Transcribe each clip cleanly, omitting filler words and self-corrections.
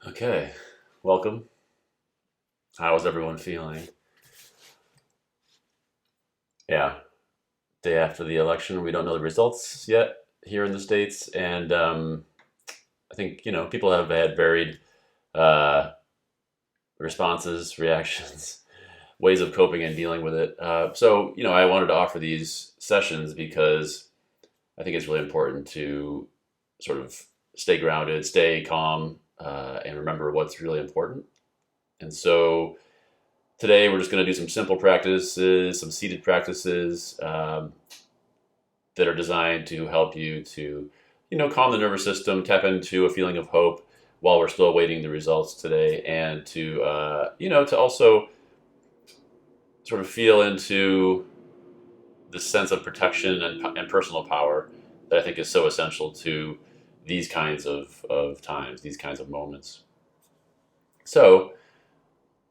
Okay, welcome. How's everyone feeling? Yeah, day after the election, we don't know the results yet here in the States, and I think, people have had varied uh, responses, reactions, ways of coping and dealing with it. So, I wanted to offer these sessions because I think it's really important to sort of stay grounded, stay calm, and remember what's really important. And so, today, we're just going to do some simple practices, some seated practices that are designed to help you to, calm the nervous system, tap into a feeling of hope while we're still awaiting the results today, and to, to also sort of feel into the sense of protection and personal power that I think is so essential to these kinds of times, these kinds of moments. So,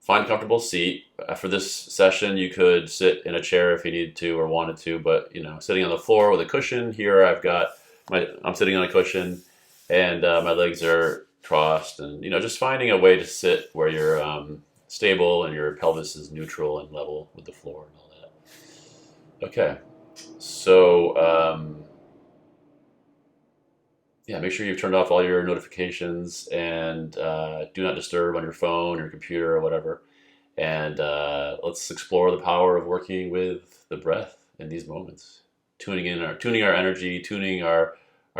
find a comfortable seat. For this session, you could sit in a chair if you needed to or wanted to, but sitting on the floor with a cushion. Here, I'm sitting on a cushion, and my legs are crossed, and just finding a way to sit where you're stable and your pelvis is neutral and level with the floor and all that. Okay, so yeah, make sure you've turned off all your notifications and do not disturb on your phone or computer or whatever. And let's explore the power of working with the breath in these moments, tuning our energy, tuning our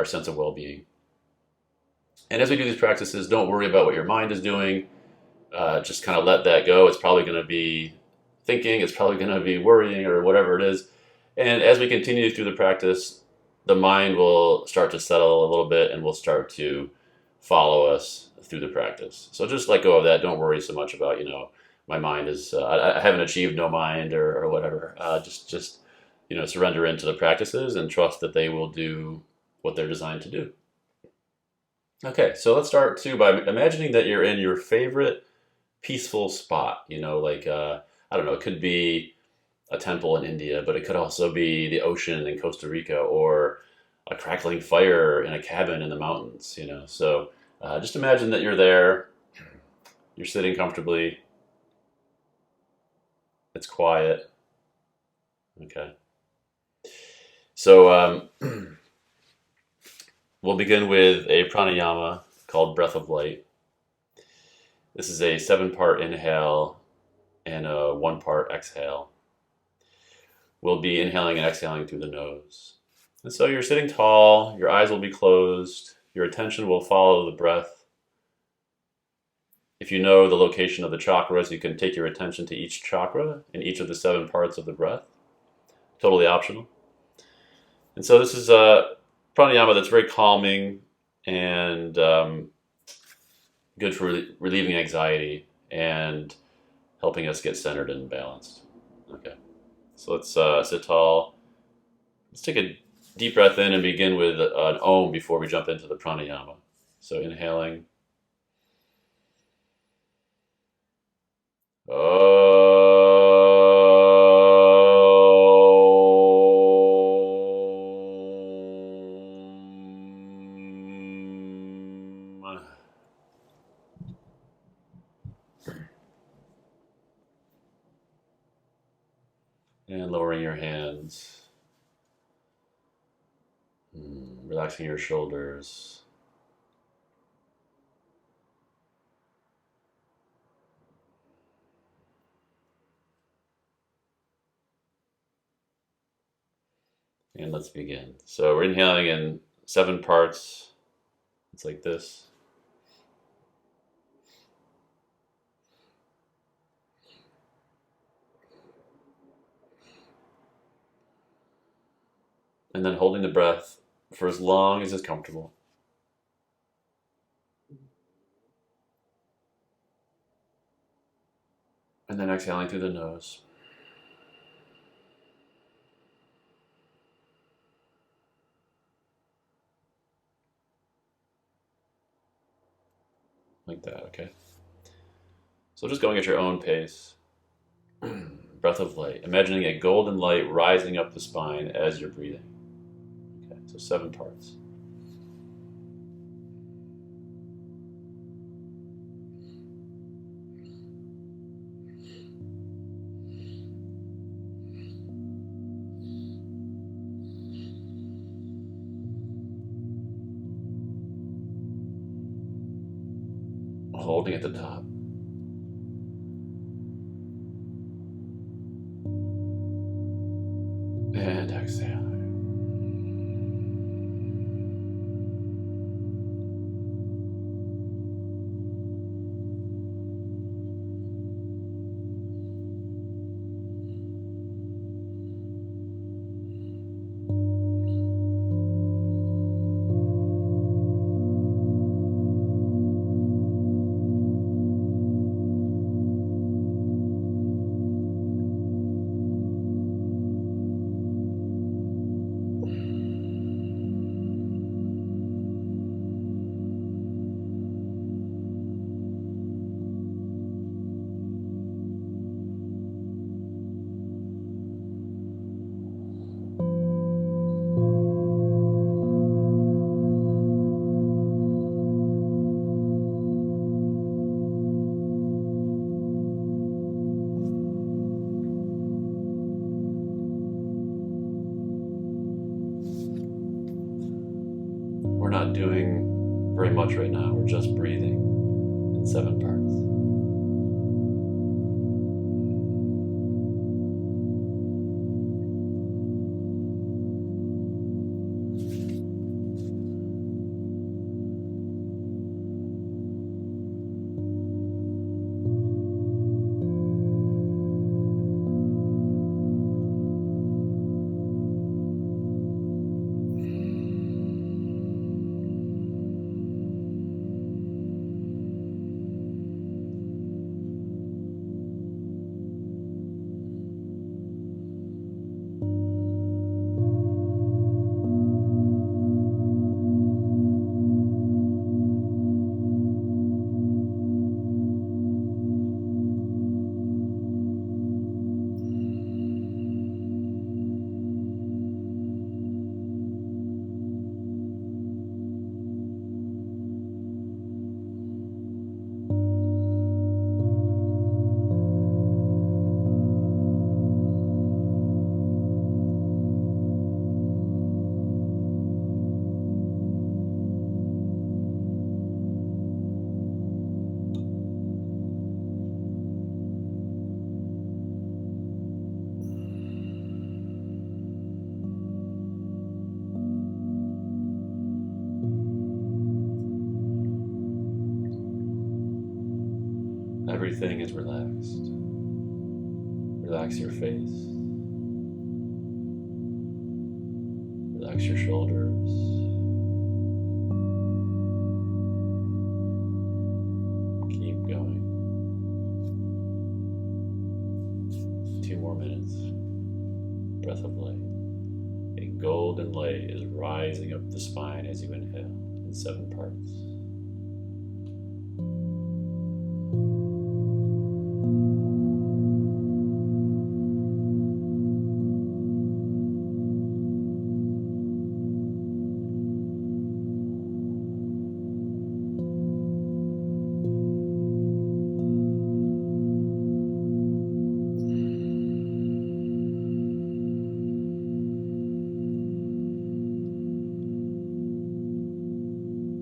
sense of well-being. And as we do these practices, don't worry about what your mind is doing. Just kind of let that go. It's probably going to be thinking. It's probably going to be worrying or whatever it is. And as we continue through the practice, the mind will start to settle a little bit and will start to follow us through the practice. So just let go of that. Don't worry so much about, my mind is, I haven't achieved no mind or whatever. Just surrender into the practices and trust that they will do what they're designed to do. Okay, so let's start too by imagining that you're in your favorite peaceful spot. I don't know, it could be a temple in India, but it could also be the ocean in Costa Rica or a crackling fire in a cabin in the mountains. So just imagine that you're there, you're sitting comfortably, it's quiet. Okay. So we'll begin with a pranayama called breath of light. This is a 7-part inhale and a 1-part exhale. We'll be inhaling and exhaling through the nose. And so you're sitting tall, your eyes will be closed, your attention will follow the breath. If you know the location of the chakras, you can take your attention to each chakra in each of the 7 parts of the breath. Totally optional. And so this is a pranayama that's very calming and good for relieving anxiety and helping us get centered and balanced. Okay. So let's sit tall. Let's take a deep breath in and begin with an Om before we jump into the pranayama. So inhaling. And lowering your hands, relaxing your shoulders. And let's begin. So we're inhaling in 7 parts. It's like this. And then holding the breath for as long as is comfortable. And then exhaling through the nose. Like that, okay? So just going at your own pace. Breath of light. Imagining a golden light rising up the spine as you're breathing. Okay, so 7 parts. holding at the top. And exhale. We're not doing very much right now. We're just breathing in 7 parts. Everything is relaxed. Relax your face. Relax your shoulders. Keep going. 2 more minutes. Breath of light. A golden light is rising up the spine as you inhale in 7 parts.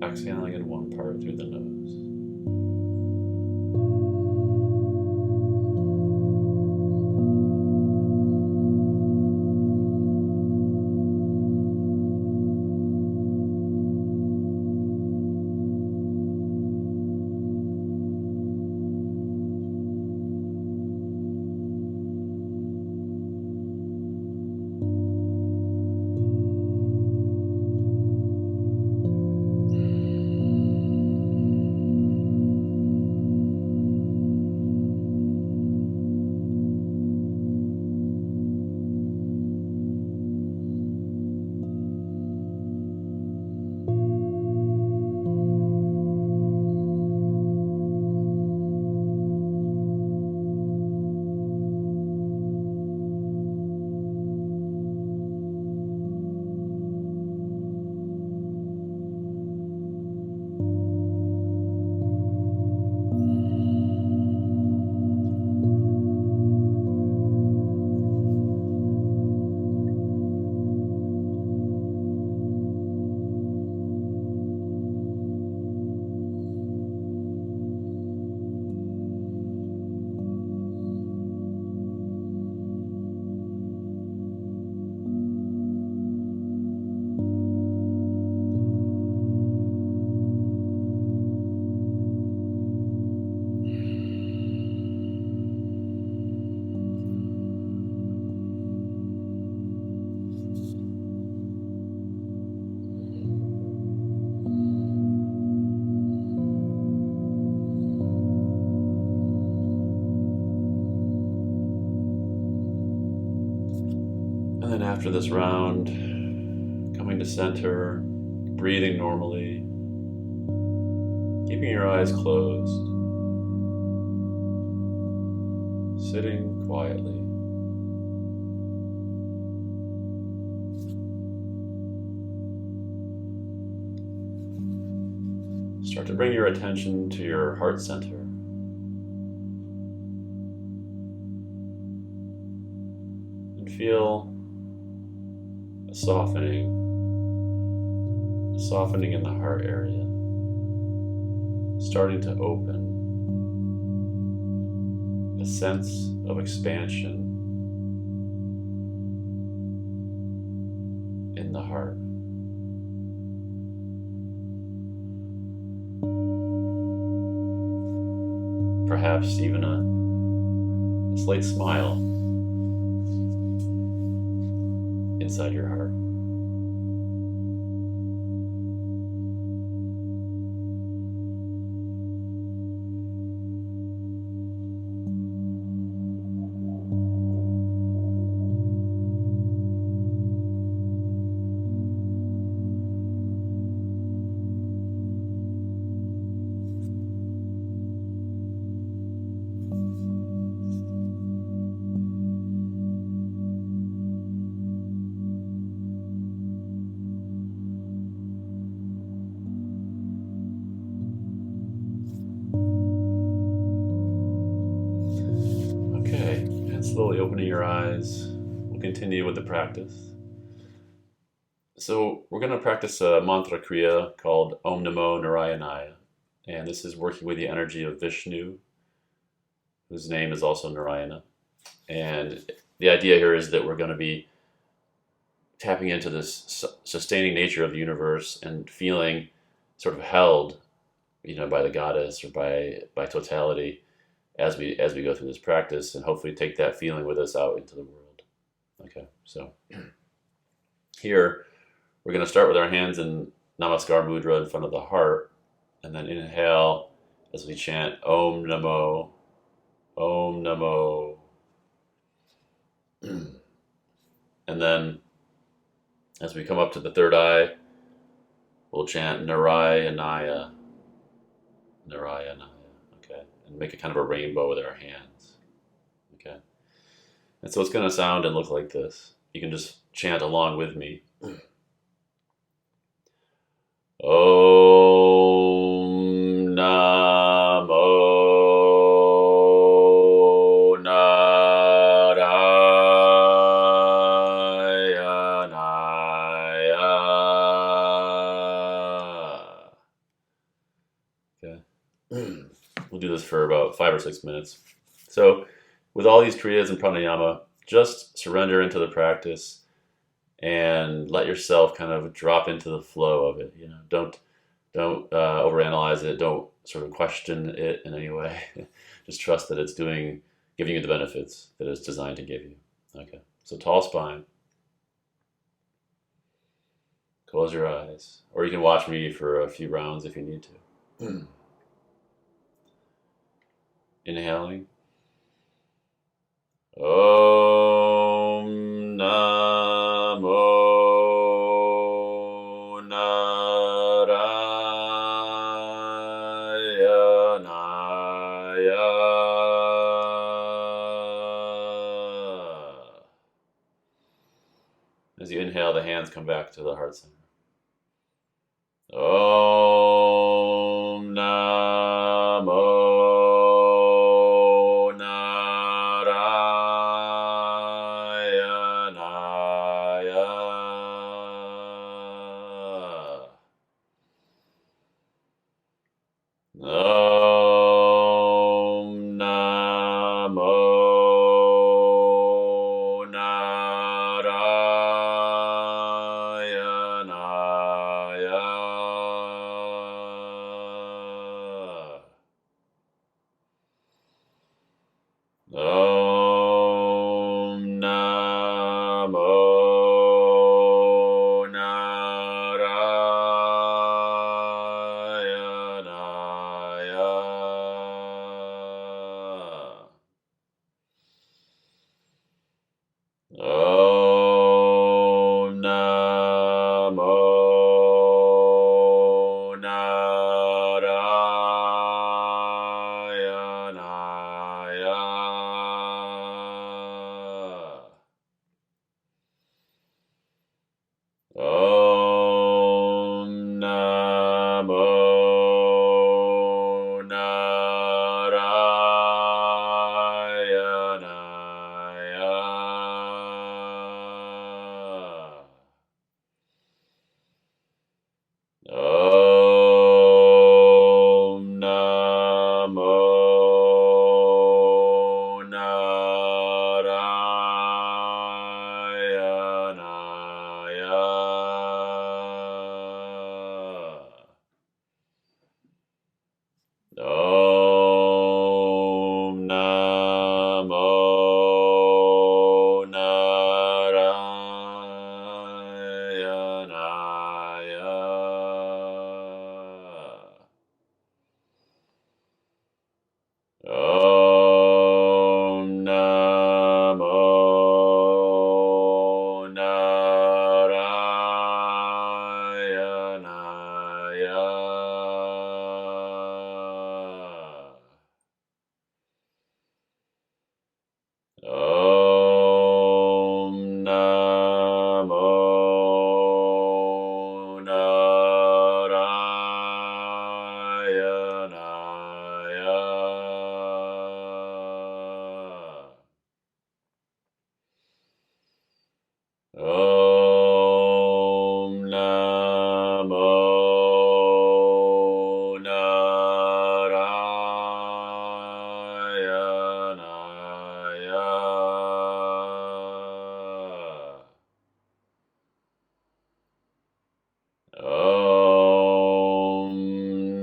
Exhaling in 1. after this round, coming to center, breathing normally, keeping your eyes closed, sitting quietly. Start to bring your attention to your heart center. And feel a softening in the heart area, starting to open, a sense of expansion in the heart. Perhaps even a slight smile inside your heart. Slowly opening your eyes, we'll continue with the practice. So we're going to practice a mantra Kriya called Om Namo Narayanaya. And this is working with the energy of Vishnu, whose name is also Narayana. And the idea here is that we're going to be tapping into this sustaining nature of the universe and feeling sort of held, by the goddess or by totality, as we go through this practice, and hopefully take that feeling with us out into the world. Okay, so here we're going to start with our hands in Namaskar Mudra in front of the heart, and then inhale as we chant Om Namo, Om Namo. And then as we come up to the third eye, we'll chant Narayanaya, Narayanaya. And make a kind of a rainbow with our hands. Okay. And so it's going to sound and look like this. You can just chant along with me. Om Namo Narayanaya. Okay. We'll do this for about 5 or 6 minutes. So with all these kriyas and pranayama, just surrender into the practice and let yourself kind of drop into the flow of it. Don't overanalyze it. Don't sort of question it in any way. Just trust that it's giving you the benefits that it's designed to give you. Okay. So tall spine. Close your eyes, or you can watch me for a few rounds if you need to. Inhaling. Om Namo Narayanaya. As you inhale, the hands come back to the heart center. Om Namo Om Namo Narayanaya. Om Namo Narayanaya. Om Namo Narayanaya. Om Namo Narayanaya. Om Namo Narayanaya. Om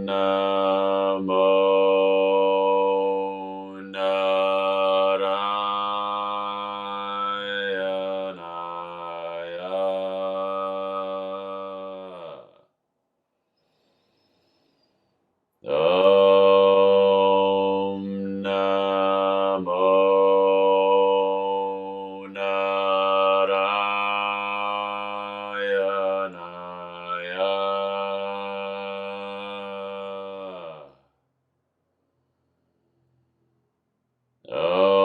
Namo Narayanaya. Om Namo Narayanaya.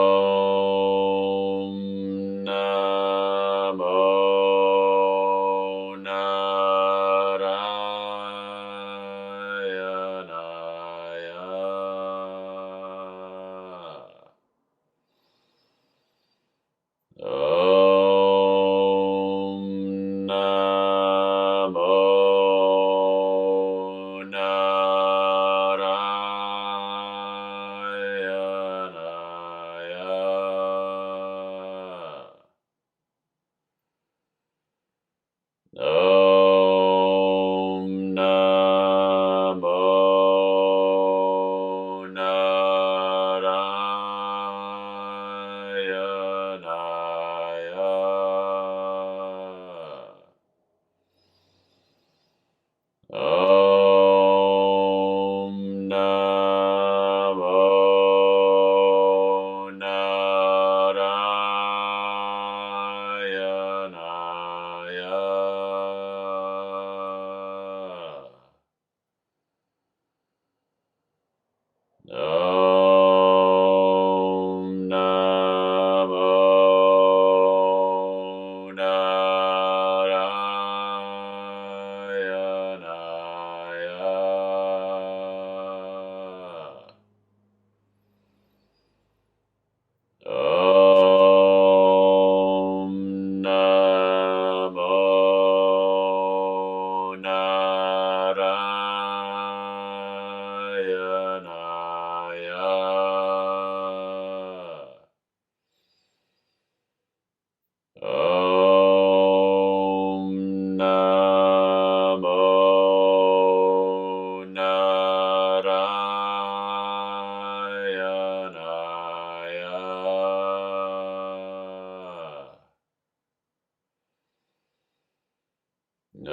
Om Namo Narayanaya. Om Namo Narayanaya. Om Namo Narayanaya. Om Namo Narayanaya. Om Namo Narayanaya. Om Namo Narayanaya. Om Namo Narayanaya. Om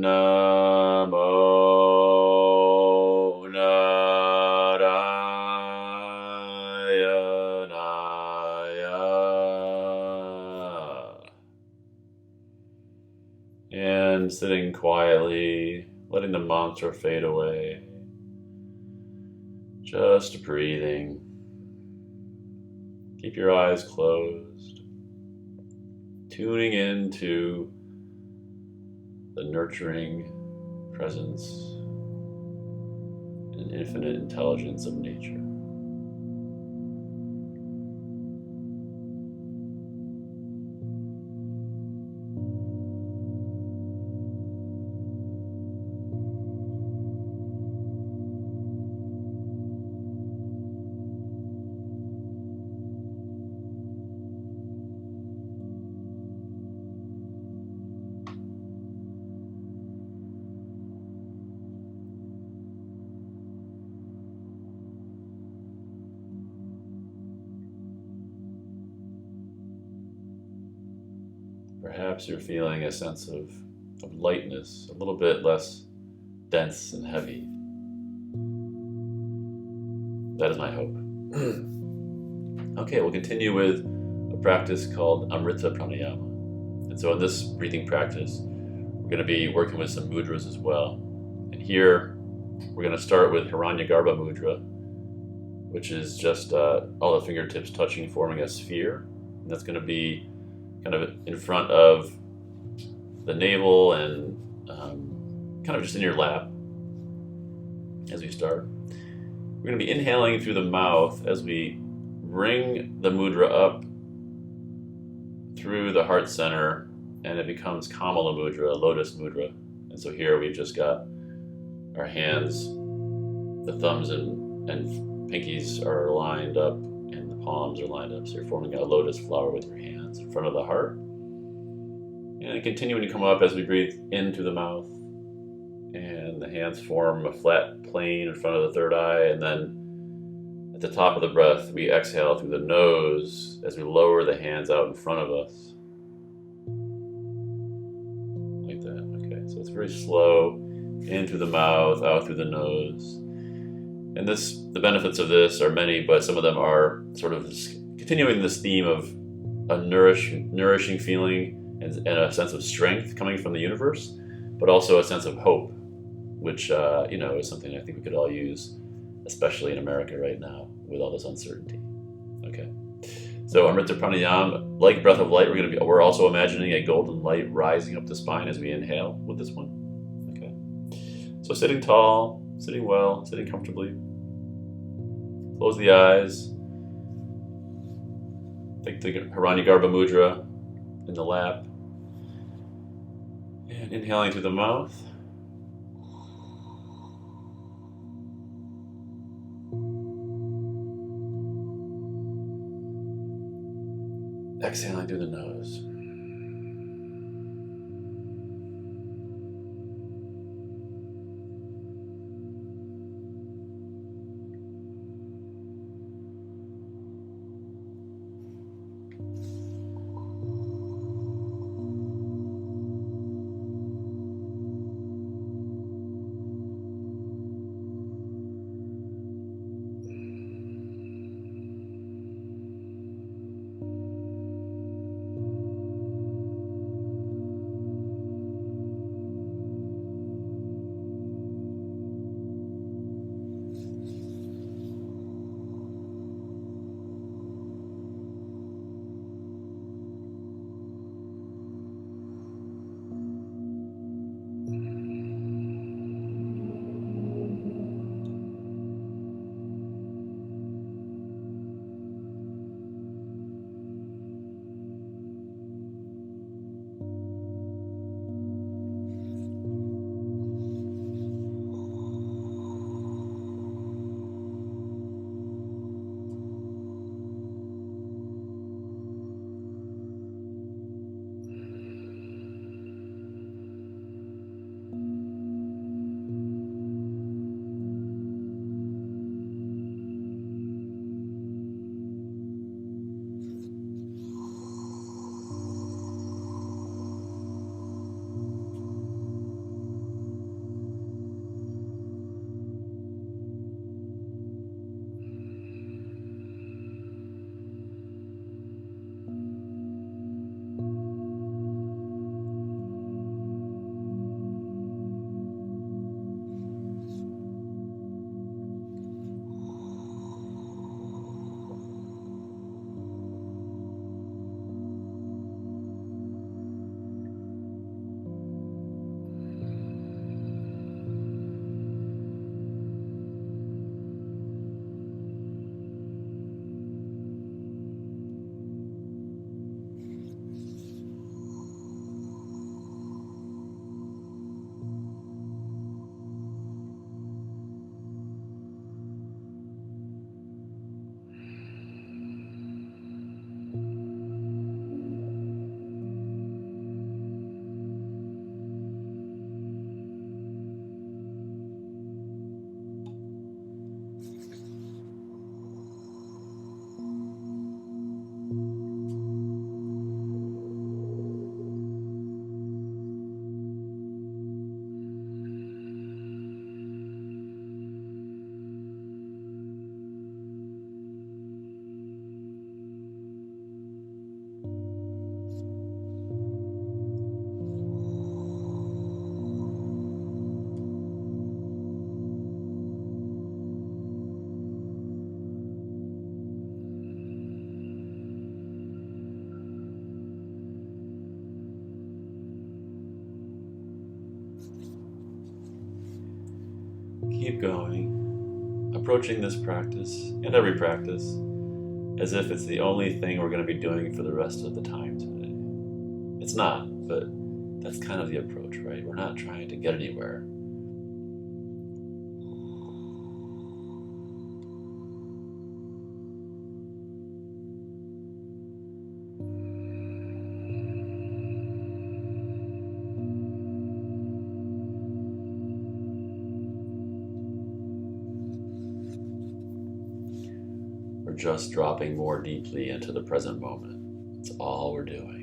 Namo Narayanaya. And sitting quietly, letting the mantra fade away. Just breathing. Keep your eyes closed. Tuning into the nurturing presence and infinite intelligence of nature. Perhaps you're feeling a sense of lightness, a little bit less dense and heavy. That is my hope. Okay, we'll continue with a practice called Amritsa Pranayama. And so in this breathing practice, we're going to be working with some mudras as well. And here, we're going to start with Hiranya Garba Mudra, which is just all the fingertips touching, forming a sphere. And that's going to be kind of in front of the navel and kind of just in your lap as we start. We're going to be inhaling through the mouth as we bring the mudra up through the heart center, and it becomes Kamala Mudra, Lotus Mudra. And so here we've just got our hands, the thumbs and pinkies are lined up, and the palms are lined up. So you're forming a lotus flower with your hands in front of the heart. And continuing to come up as we breathe in through the mouth. And the hands form a flat plane in front of the third eye. And then at the top of the breath, we exhale through the nose as we lower the hands out in front of us. Like that. Okay, so it's very slow. In through the mouth, out through the nose. And the benefits of this are many, but some of them are sort of continuing this theme of a nourishing feeling and a sense of strength coming from the universe, but also a sense of hope, which is something I think we could all use, especially in America right now with all this uncertainty. Okay, so Amritsar Pranayama, like breath of light, we're also imagining a golden light rising up the spine as we inhale with this one. Okay, so sitting tall, sitting well, sitting comfortably. Close the eyes. Take the Hiranya Garba Mudra in the lap. And inhaling through the mouth. Exhaling through the nose. keep going, approaching this practice and every practice as if it's the only thing we're going to be doing for the rest of the time today. It's not, but that's kind of the approach, right? We're not trying to get anywhere. We're just dropping more deeply into the present moment. That's all we're doing.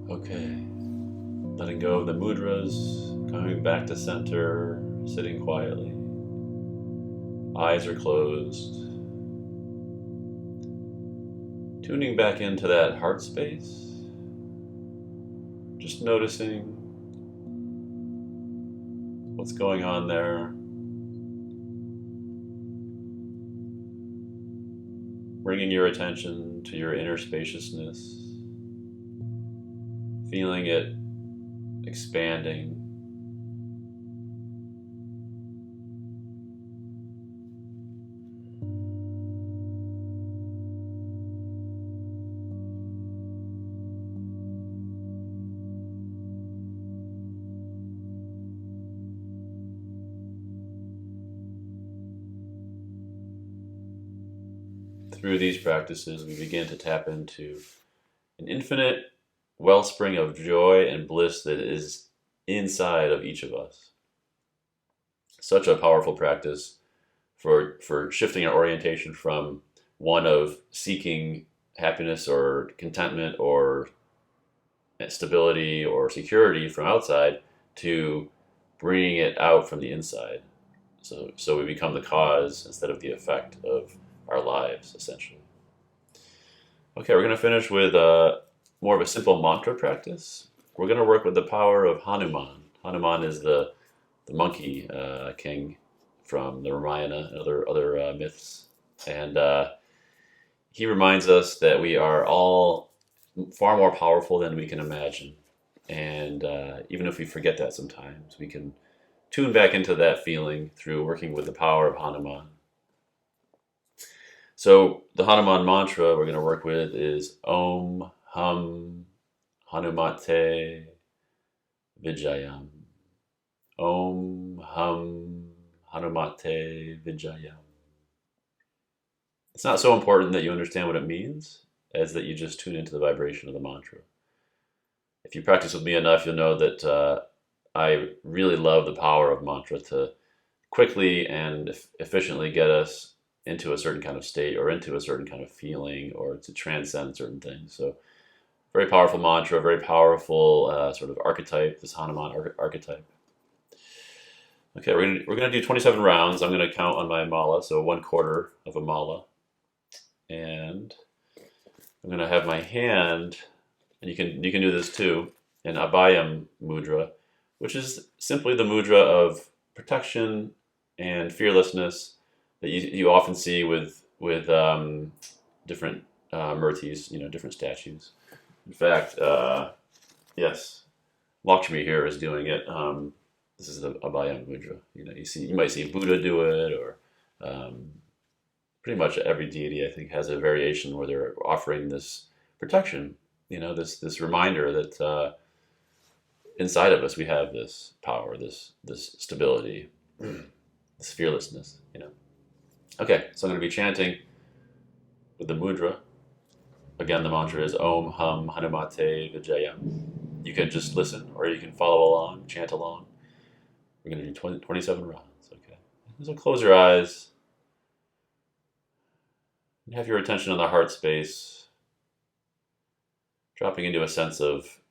Okay, letting go of the mudras, coming back to center, sitting quietly. Eyes are closed. Tuning back into that heart space. Just noticing what's going on there. Bringing your attention to your inner spaciousness. Feeling it expanding. Through these practices, we begin to tap into an infinite wellspring of joy and bliss that is inside of each of us. Such a powerful practice for shifting our orientation from one of seeking happiness or contentment or stability or security from outside to bringing it out from the inside. So we become the cause instead of the effect of our lives, essentially. Okay, we're going to finish with more of a simple mantra practice. We're going to work with the power of Hanuman. Hanuman is the monkey king from the Ramayana and other myths. And he reminds us that we are all far more powerful than we can imagine. And even if we forget that sometimes, we can tune back into that feeling through working with the power of Hanuman. So the Hanuman Mantra we're going to work with is Hum Hanumate Vijayam. Hum Hanumate Vijayam. It's not so important that you understand what it means as that you just tune into the vibration of the mantra. If you practice with me enough, you'll know that I really love the power of mantra to quickly and efficiently get us into a certain kind of state or into a certain kind of feeling or to transcend certain things. So very powerful mantra, very powerful sort of archetype, this Hanuman archetype. Okay, we're gonna do 27 rounds. I'm gonna count on my mala, so 1/4 of a mala. And I'm gonna have my hand, and you can do this too, in Abayam Mudra, which is simply the mudra of protection and fearlessness that you often see with different murtis, different statues. In fact, yes, Lakshmi here is doing it. This is the Abayam Mudra. You might see Buddha do it, or pretty much every deity I think has a variation where they're offering this protection this reminder that inside of us we have this power, this stability, this fearlessness. Okay, so I'm going to be chanting with the mudra. Again, the mantra is Om Hum Hanumate Vijayam. You can just listen, or you can follow along, chant along. We're going to do 27 rounds. Okay, so close your eyes. And have your attention on the heart space, dropping into a sense of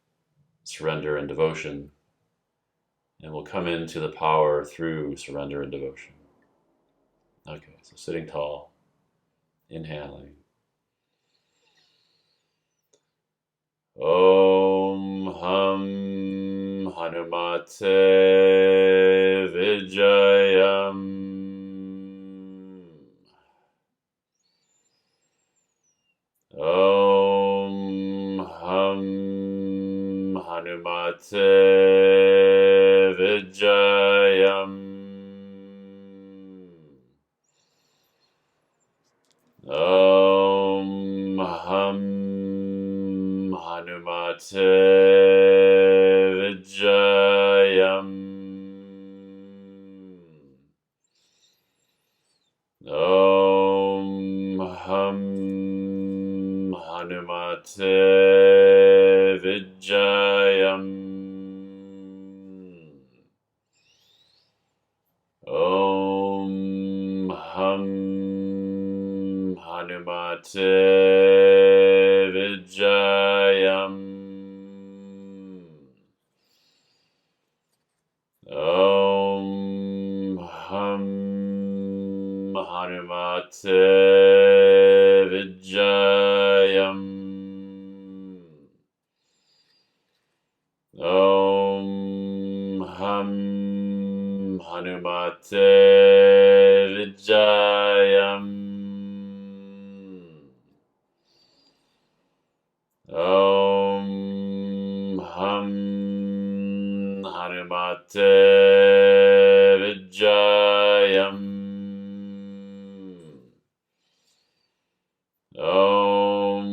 surrender and devotion. And we'll come into the power through surrender and devotion. Okay, so sitting tall, inhaling. Om Hum Hanumate Vijayam. Om Hum Hanumate Vijayam. Om Hum Hanumate Vijayam. Om Hum Hanumate Vijayam. Om Hum Hanumate Vijayam. Om Hum Hanumate Vijayam. Om Hum Hanumate Vijayam. Om Hum Hanumate Vijayam. Om Hum Hanumate Vijayam. Om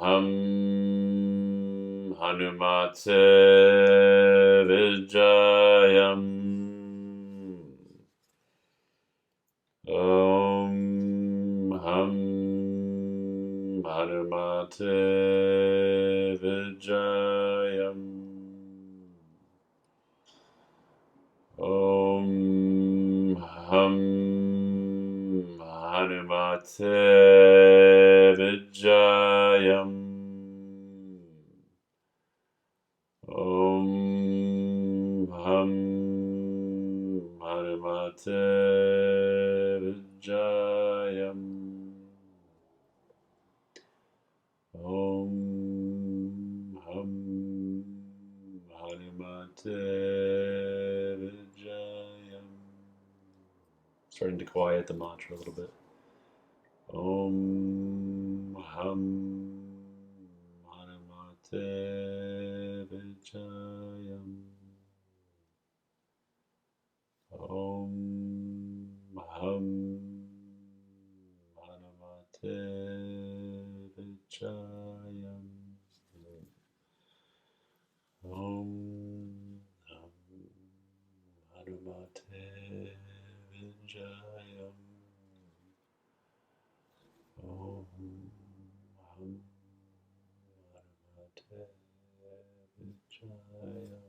Hum Hanumate Vijayam. Om Hum Hanumate Vijayam. Om Hum Hanumate Vijayam. Om Hum Hanumate Vijayam. Om Hum Hanumate Vijayam. Starting to quiet the mantra a little bit. Om Hum Hanumate Vijayam. Om Hum Hanumate Vijayam. Om Hum Hanumate Vijayam. Om Hum Hanumate Vijayam.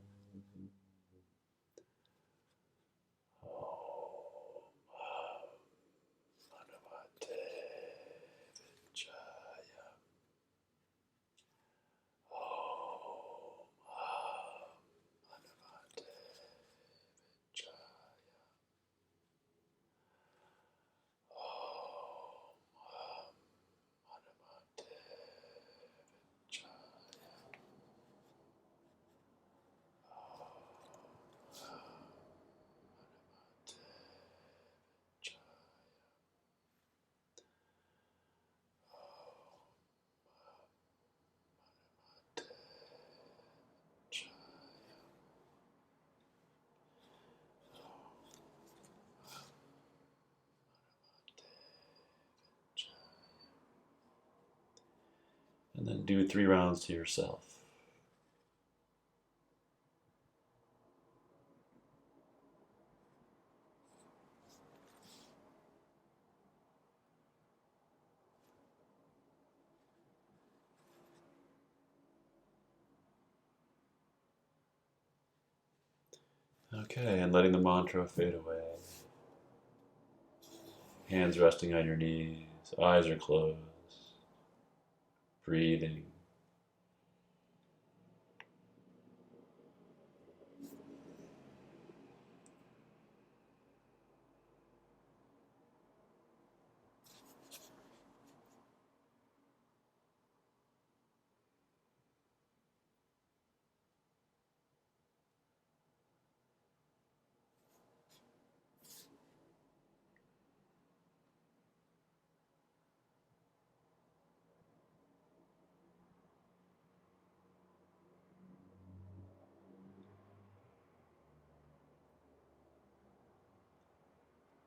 Om And then do 3 rounds to yourself. Okay, and letting the mantra fade away. Hands resting on your knees, eyes are closed, breathing.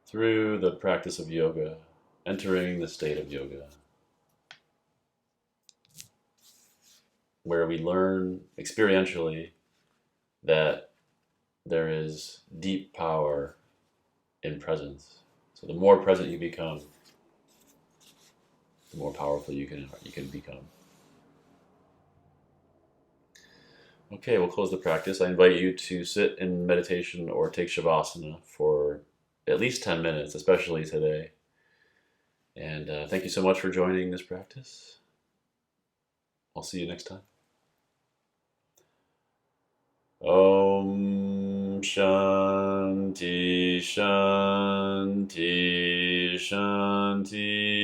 Through the practice of yoga, entering the state of yoga, where we learn experientially that there is deep power in presence. So the more present you become, the more powerful you can become. Okay, we'll close the practice. I invite you to sit in meditation or take Shavasana for at least 10 minutes, especially today. And thank you so much for joining this practice. I'll see you next time. Om Shanti Shanti Shanti